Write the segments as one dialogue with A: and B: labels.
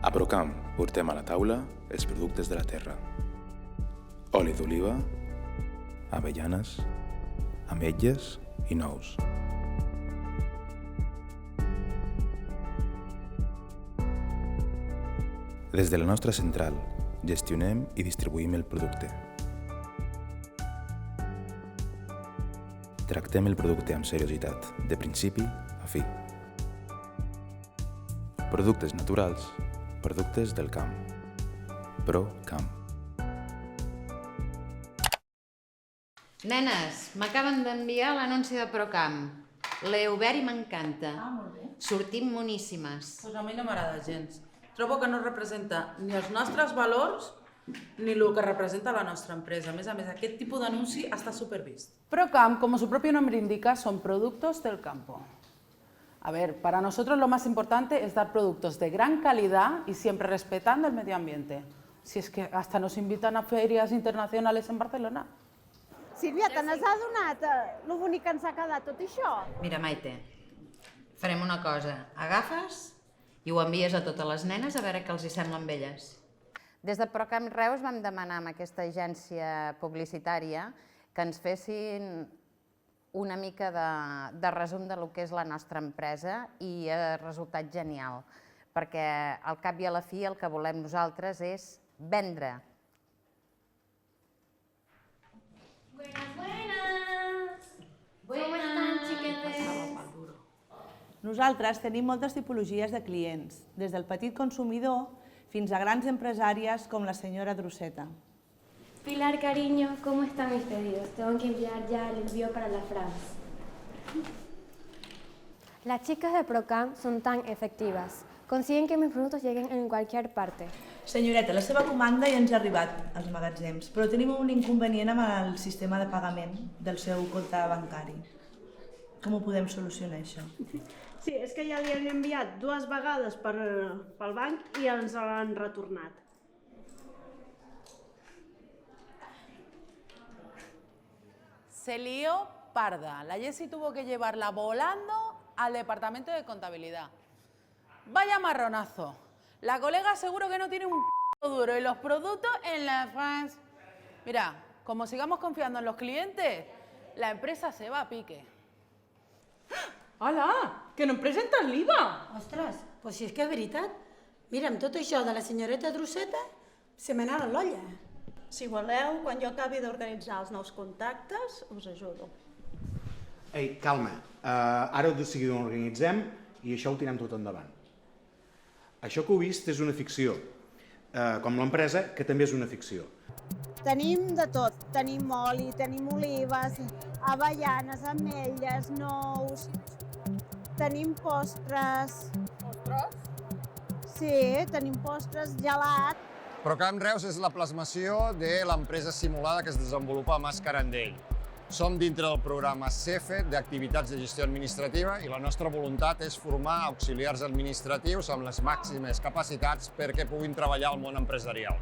A: A Procam portem a la taula els productes de la terra. Oli d'oliva, avellanes, ametlles i nous. Des de la nostra central gestionem i distribuïm el producte. Tractem el producte amb seriositat, de principi a fi. Productes naturals, productes del camp. Procam.
B: Nenes, m'acaben d'enviar l'anunci de Procam. L'he obert i m'encanta.
C: Molt bé.
B: Sortim moníssimes.
C: Doncs a mi no m'agrada gens. Trobo que no representa ni els nostres valors ni el que representa la nostra empresa. A més, aquest tipus d'anunci està supervist. Procam, como su propio nombre indica, son productos del campo. A ver, para nosotros lo más importante es dar productos de gran calidad y siempre respetando el medio ambiente. Si es que hasta nos invitan a ferias internacionales en Barcelona.
D: Sílvia, te n'has adonat lo bonic que ens ha quedat tot això?
B: Mira, Maite, farem una cosa. Agafes i ho envies a totes les nenes a veure què els hi sembla amb elles.
E: Des de Procam Reus vam demanar a aquesta agència publicitària que ens fessin una mica de resum de lo que és la nostra empresa i ha resultat genial, perquè al cap i a la fi el que volem nosaltres és vendre.
F: ¿Cómo están, chiquetes?
G: Nosaltres tenim moltes tipologies de clients, des del petit consumidor fins a grans empresàries com la senyora Druseta.
F: Pilar, cariño, ¿cómo están mis pedidos? Tengo que enviar ya el envío para la France. Las chicas de Procam son tan efectivas. Consiguen que mis productos lleguen en cualquier parte.
G: Senyoreta, la seva comanda ja ens ha arribat als magatzems, però tenim un inconvenient amb el sistema de pagament del seu compte bancari. Com ho podem solucionar, això?
H: Sí, és que ja li han enviat 2 vegades pel banc i ens l'han retornat.
C: Se lió parda. La Jessie tuvo que llevarla volando al departamento de contabilidad. Vaya marronazo. La colega seguro que no tiene un p*** duro y los productos en la France. Mira, como sigamos confiando en los clientes, la empresa se va a pique.
I: Hola, que no em presentes l'IVA!
J: Ostres, doncs si és que és veritat. Mira, amb tot això de la senyoreta Druseta, se me n'ha l'olla.
D: Si voleu, quan jo acabi d'organitzar els nous contactes, us ajudo.
K: Ei, calma. Ara de seguida ho organitzem i això ho tirem tot endavant. Això que heu vist és una ficció, com l'empresa, que també és una ficció.
D: Tenim de tot. Tenim oli, tenim olives, avellanes, ametlles, nous... Tenim postres...
L: Postres?
D: Sí, tenim postres, gelat...
L: Procam Reus és la plasmació de l'empresa simulada que es desenvolupa a Mascarandell. Som dintre del programa CEFE d'activitats de gestió administrativa i la nostra voluntat és formar auxiliars administratius amb les màximes capacitats perquè puguin treballar al món empresarial.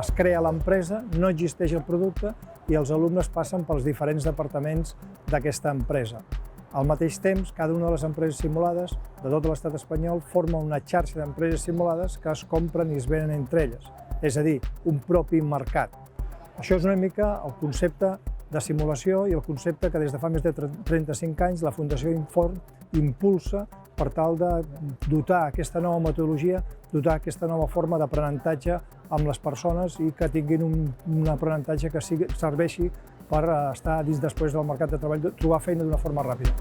M: Es crea l'empresa, no existeix el producte i els alumnes passen pels diferents departaments d'aquesta empresa. Al mateix temps, cada una de les empreses simulades de tot l'estat espanyol forma una xarxa d'empreses simulades que es compren i es venen entre elles, és a dir, un propi mercat. Això és una mica el concepte de simulació i el concepte que des de fa més de 35 anys la Fundació Inform impulsa per tal de dotar aquesta nova metodologia, dotar aquesta nova forma d'aprenentatge amb les persones i que tinguin un aprenentatge que serveixi per estar dins després del mercat de treball, trobar feina d'una forma ràpida.